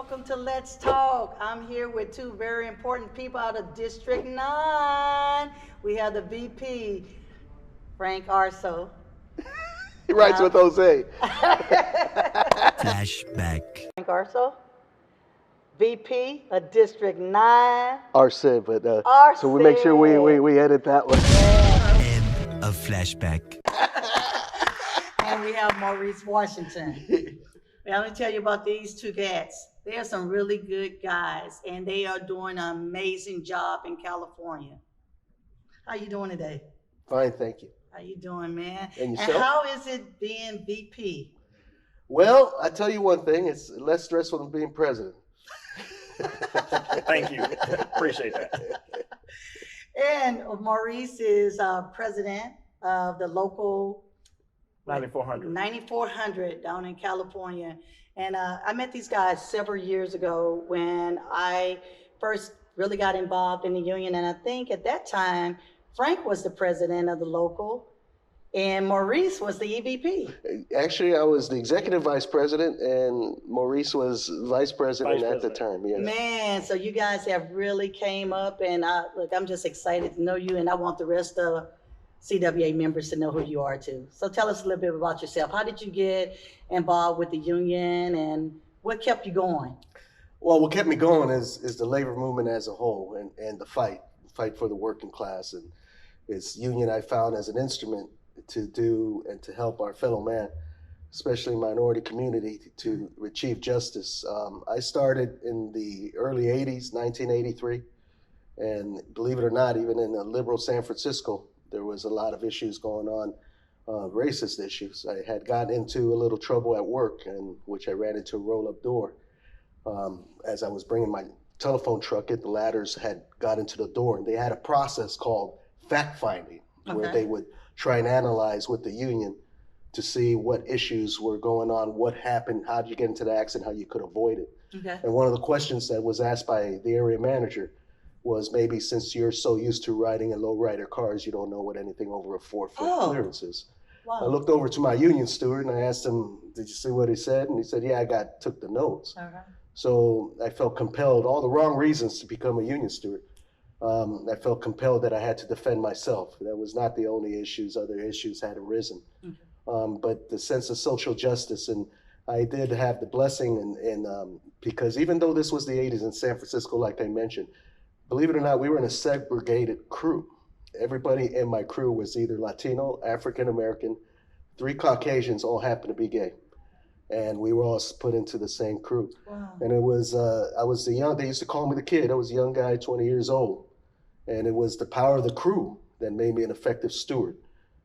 welcome to Let's Talk. I'm here with two very important people out of District 9. We have the VP, Frank Arce. He writes with Jose. Flashback. Frank Arce, VP of District 9. Arce, but Arce. so we make sure we edit that one. End of flashback. And we have Maurice Washington. Well, let me tell you about these two cats. They are some really good guys, and they are doing an amazing job in California. How you doing today? Fine, thank you. How you doing, man? And yourself? And how is it being VP? Well, I tell you one thing, it's less stressful than being president. Thank you. Appreciate that. And Maurice is president of the local 9400. 9400 down in California. And I met these guys several years ago when I first really got involved in the union. And I think at that time, Frank was the president of the local and Maurice was the EVP. Actually, I was the executive vice president and Maurice was vice president at the time. Yes. Man, so you guys have really came up and look, I'm just excited to know you and I want the rest of CWA members to know who you are too. So tell us a little bit about yourself. How did you get involved with the union and what kept you going? Well, what kept me going is the labor movement as a whole and the fight for the working class. And it's union I found as an instrument to do and to help our fellow man, especially minority community, to achieve justice. I started in the early 80s, 1983. And believe it or not, even in the liberal San Francisco, there was a lot of issues going on, racist issues. I had gotten into a little trouble at work, and which I ran into a roll-up door. As I was bringing my telephone truck in, the ladders had got into the door, and they had a process called fact-finding, where they would try and analyze with the union to see what issues were going on, what happened, how did you get into the accident, how you could avoid it. Okay. And one of the questions that was asked by the area manager was maybe since you're so used to riding in lowrider cars, you don't know what anything over a 4-foot clearance is. Wow. I looked over to my union steward and I asked him, did you see what he said? And he said, yeah, took the notes. Okay. So I felt compelled, all the wrong reasons to become a union steward. I felt compelled that I had to defend myself. That was not the only issues, other issues had arisen. Okay. But the sense of social justice, and I did have the blessing and because even though this was the 80s in San Francisco, like I mentioned, believe it or not, we were in a segregated crew. Everybody in my crew was either Latino, African American, 3 Caucasians all happened to be gay. And we were all put into the same crew. Wow. And it was, I was the young, they used to call me the kid. I was a young guy, 20 years old. And it was the power of the crew that made me an effective steward.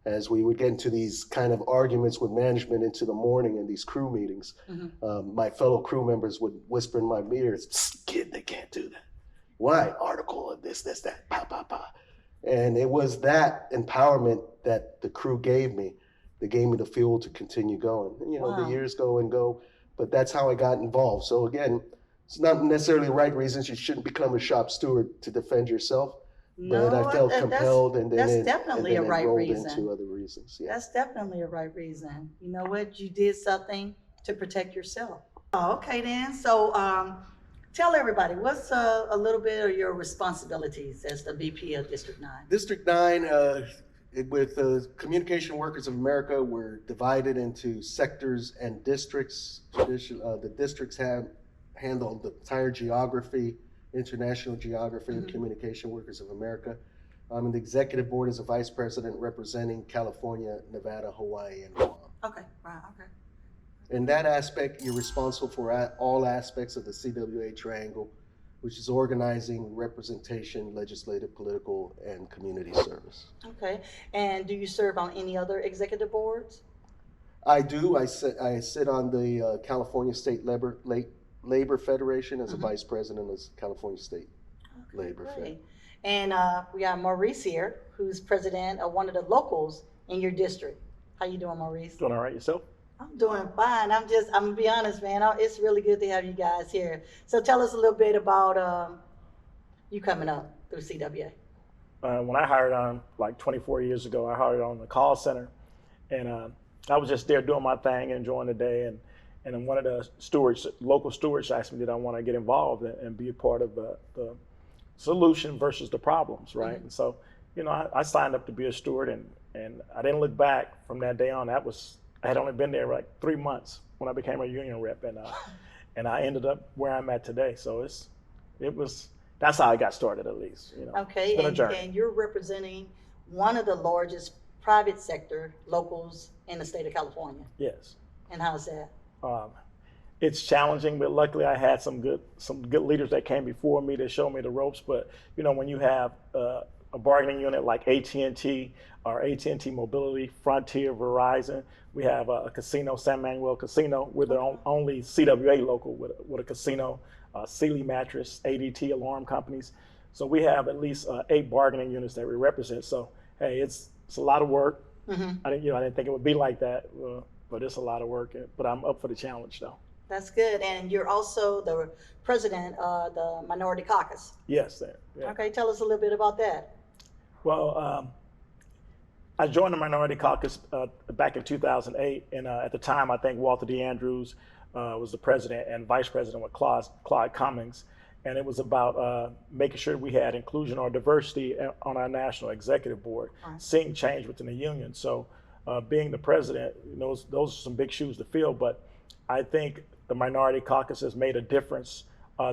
As we would get into these kind of arguments with management into the morning in these crew meetings, my fellow crew members would whisper in my ears, kid, they can't do that. Why? Article of this, that, pa, pa, pa. And it was that empowerment that the crew gave me that gave me the fuel to continue going. And, the years go and go, but that's how I got involved. So again, it's not necessarily the right reasons. You shouldn't become a shop steward to defend yourself. No, but I felt compelled and then that's definitely a right rolled reason. into other reasons. Yeah. That's definitely a right reason. You know what? You did something to protect yourself. Oh, okay then. So tell everybody, what's a little bit of your responsibilities as the VP of District 9? District 9, with the Communication Workers of America, we're divided into sectors and districts. The districts have handled the entire geography, international geography of Communication Workers of America. I'm in the executive board as a vice president representing California, Nevada, Hawaii, and Guam. Okay, wow, okay. In that aspect, you're responsible for all aspects of the CWA triangle, which is organizing, representation, legislative, political, and community service. Okay, and do you serve on any other executive boards? I do. I sit on the California State Labor Federation as a vice president of California State Labor Federation. And we got Maurice here, who's president of one of the locals in your district. How you doing, Maurice? Doing all right yourself? I'm doing fine. I'm gonna be honest, man. It's really good to have you guys here. So tell us a little bit about you coming up through CWA. When I hired on, like 24 years ago, I hired on the call center, and I was just there doing my thing, enjoying the day, And then one of the stewards, local stewards, asked me did I want to get involved and be a part of the solution versus the problems, right? And so, I signed up to be a steward, and I didn't look back from that day on. I had only been there like 3 months when I became a union rep, and I ended up where I'm at today. So that's how I got started, at least. Okay, it's been a journey. and you're representing one of the largest private sector locals in the state of California. Yes. And how's that? It's challenging, but luckily I had some good leaders that came before me that showed me the ropes. But when you have a bargaining unit like AT&T or AT&T Mobility, Frontier, Verizon, we have a casino, San Manuel Casino. We're the only CWA local with a casino, Sealy Mattress, ADT alarm companies. So we have at least 8 bargaining units that we represent. So hey, it's a lot of work. I didn't think it would be like that, but it's a lot of work. But I'm up for the challenge, though. That's good. And you're also the president of the Minority Caucus. Yes, sir. Yeah. Okay, tell us a little bit about that. Well, I joined the Minority Caucus back in 2008, and at the time, I think Walter D. Andrews was the president, and vice president with Claude Cummings, and it was about making sure we had inclusion or diversity on our national executive board, seeing change within the union. So, being the president, those are some big shoes to fill, but I think the Minority Caucus has made a difference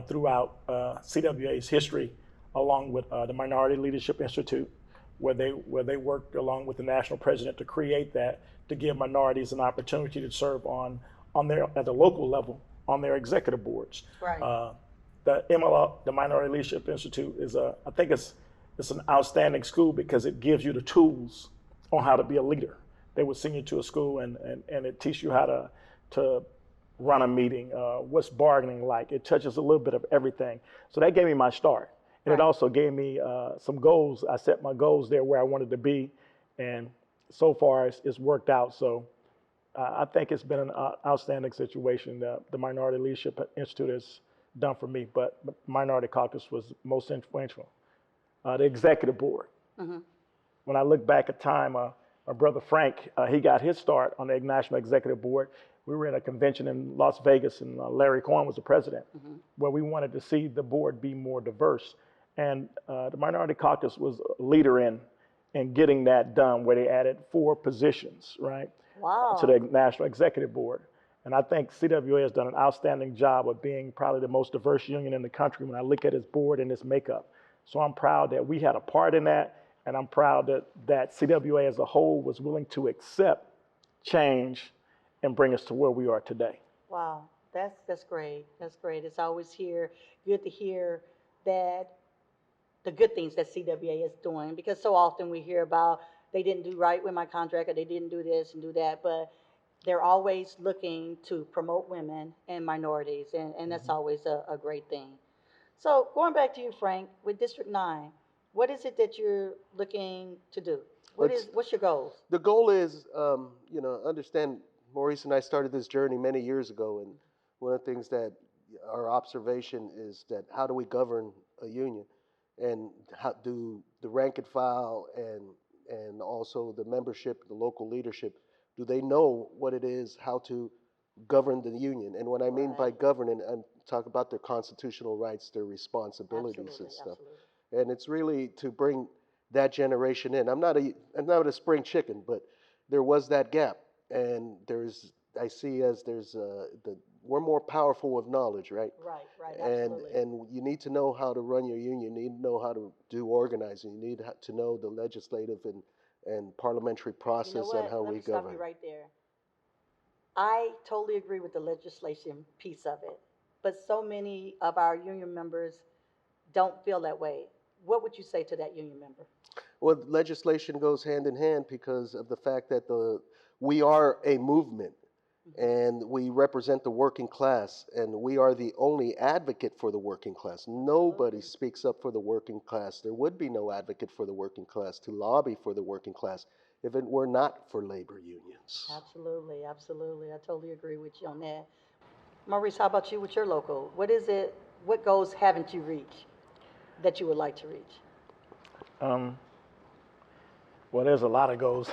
throughout CWA's history, along with the Minority Leadership Institute, where they worked along with the national president to create that, to give minorities an opportunity to serve at the local level on their executive boards. Right. The MLO, the Minority Leadership Institute, I think it's an outstanding school because it gives you the tools on how to be a leader. They would send you to a school and it teaches you how to run a meeting, what's bargaining like. It touches a little bit of everything. So that gave me my start. And it also gave me some goals. I set my goals there where I wanted to be, and so far it's worked out. So I think it's been an outstanding situation that the Minority Leadership Institute has done for me, but Minority Caucus was most influential. The executive board. When I look back at time, my brother Frank, he got his start on the National Executive Board. We were in a convention in Las Vegas, and Larry Cohen was the president, where we wanted to see the board be more diverse. And the Minority Caucus was a leader in getting that done, where they added 4 positions, right, to the National Executive Board. And I think CWA has done an outstanding job of being probably the most diverse union in the country when I look at its board and its makeup. So I'm proud that we had a part in that, and I'm proud that CWA as a whole was willing to accept change and bring us to where we are today. Wow, that's great. That's great. It's always good to hear that the good things that CWA is doing, because so often we hear about they didn't do right with my contract, or they didn't do this and do that, but they're always looking to promote women and minorities, and that's always a great thing. So going back to you, Frank, with District 9, what is it that you're looking to do? What's your goals? The goal is, understand Maurice and I started this journey many years ago, and one of the things that our observation is that how do we govern a union, and how do the rank and file and also the membership, the local leadership, do they know what it is, how to govern the union? And what I mean by governing, I'm talking about their constitutional rights, their responsibilities and stuff. Absolutely. And it's really to bring that generation in. I'm not a spring chicken, but there was that gap, and we're more powerful with knowledge, right? Right, absolutely. And you need to know how to run your union. You need to know how to do organizing. You need to know the legislative and parliamentary process on how we govern. Let me stop you right there. I totally agree with the legislation piece of it, but so many of our union members don't feel that way. What would you say to that union member? Well, legislation goes hand in hand because of the fact that we are a movement, and we represent the working class, and we are the only advocate for the working class. Nobody speaks up for the working class. There would be no advocate for the working class to lobby for the working class if it were not for labor unions. Absolutely, absolutely. I totally agree with you on that. Maurice, how about you with your local? What goals haven't you reached that you would like to reach? Well, there's a lot of goals.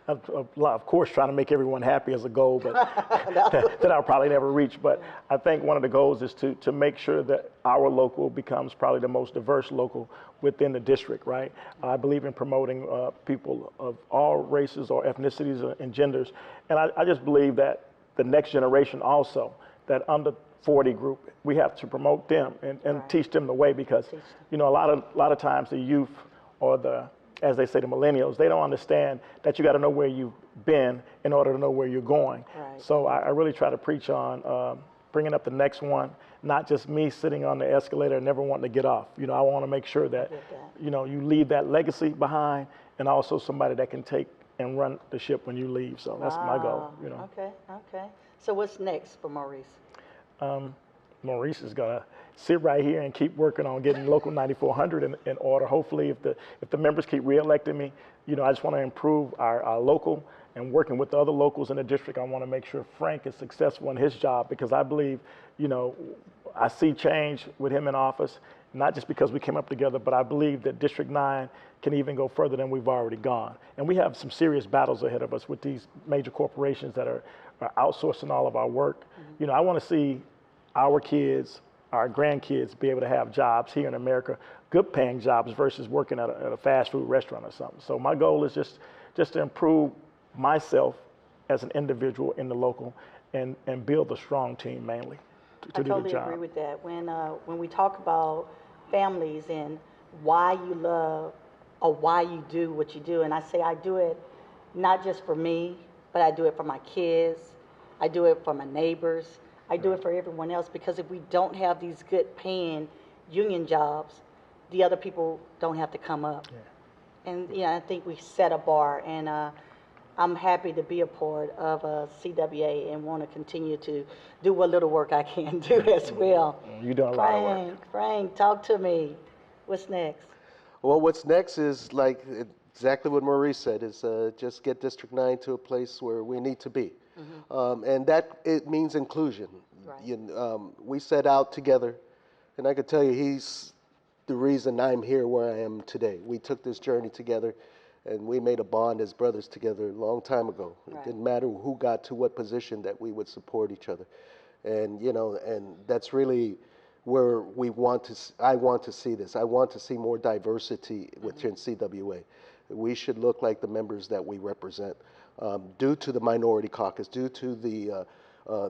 Of course, trying to make everyone happy is a goal, but that I'll probably never reach. But I think one of the goals is to make sure that our local becomes probably the most diverse local within the district, right? I believe in promoting people of all races or ethnicities and genders. And I just believe that the next generation also, that under 40 group, we have to promote them and teach them the way, because, you know, a lot of times the youth or as they say, the millennials, they don't understand that you got to know where you've been in order to know where you're going. Right. So I really try to preach on bringing up the next one, not just me sitting on the escalator and never wanting to get off. You know, I want to make sure that, you know, you leave that legacy behind, and also somebody that can take and run the ship when you leave. So that's my goal, you know. Okay. So what's next for Maurice? Maurice is gonna sit right here and keep working on getting Local 9400 in order. Hopefully, if the members keep reelecting me, you know, I just want to improve our local, and working with the other locals in the district. I want to make sure Frank is successful in his job, because I believe, you know, I see change with him in office, not just because we came up together, but I believe that District 9 can even go further than we've already gone. And we have some serious battles ahead of us with these major corporations that are outsourcing all of our work. You know, I want to see our kids, our grandkids be able to have jobs here in America, good paying jobs versus working at a fast food restaurant or something. So my goal is just to improve myself as an individual in the local, and build a strong team mainly to do the job. I totally agree with that. When we talk about families and why you love or why you do what you do, and I say I do it not just for me, but I do it for my kids, I do it for my neighbors, I do it for everyone else, because if we don't have these good paying union jobs, the other people don't have to come up. Yeah. And I think we set a bar, and I'm happy to be a part of CWA and want to continue to do what little work I can do as well. You're doing a lot of work. Frank, talk to me. What's next? Well, what's next is like exactly what Maurice said, is just get District 9 to a place where we need to be. And that it means inclusion. Right. We set out together, and I could tell you he's the reason I'm here where I am today. We took this journey together, and we made a bond as brothers together a long time ago. Right. It didn't matter who got to what position, that we would support each other. And, and that's really where I want to see this. I want to see more diversity within CWA. We should look like the members that we represent. Due to the minority caucus, due to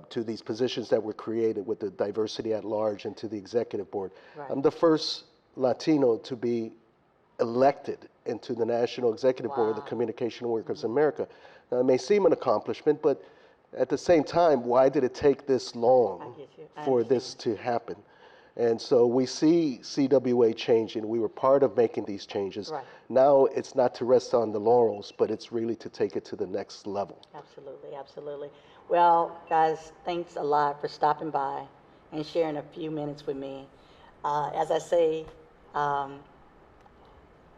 to these positions that were created with the diversity at large and to the executive board. Right. I'm the first Latino to be elected into the National Executive Board of the Communication Workers of America. Now, it may seem an accomplishment, but at the same time, why did it take this long for this to happen? And so we see CWA changing. We were part of making these changes. Right. Now it's not to rest on the laurels, but it's really to take it to the next level. Absolutely. Well, guys, thanks a lot for stopping by and sharing a few minutes with me. As I say,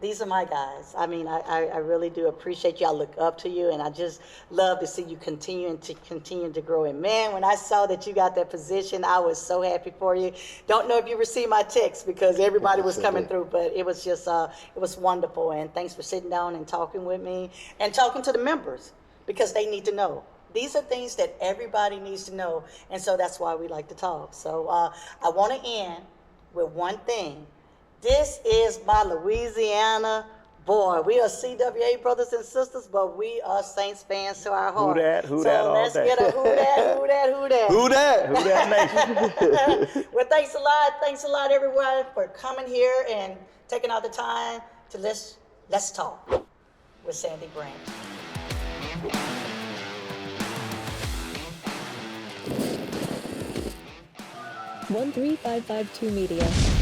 these are my guys. I mean, I really do appreciate you. I look up to you, and I just love to see you continue to grow. And man, when I saw that you got that position, I was so happy for you. Don't know if you received my text, because everybody was coming through, but it was just, it was wonderful. And thanks for sitting down and talking with me and talking to the members, because they need to know. These are things that everybody needs to know, and so that's why we like to talk. So I want to end with one thing. This is my Louisiana boy. We are CWA brothers and sisters, but we are Saints fans to our heart. Who that, all let's day. Get a who that. Who that nation. Well, thanks a lot, everyone, for coming here and taking out the time to let's talk with Sandy Grant. 13552 Media.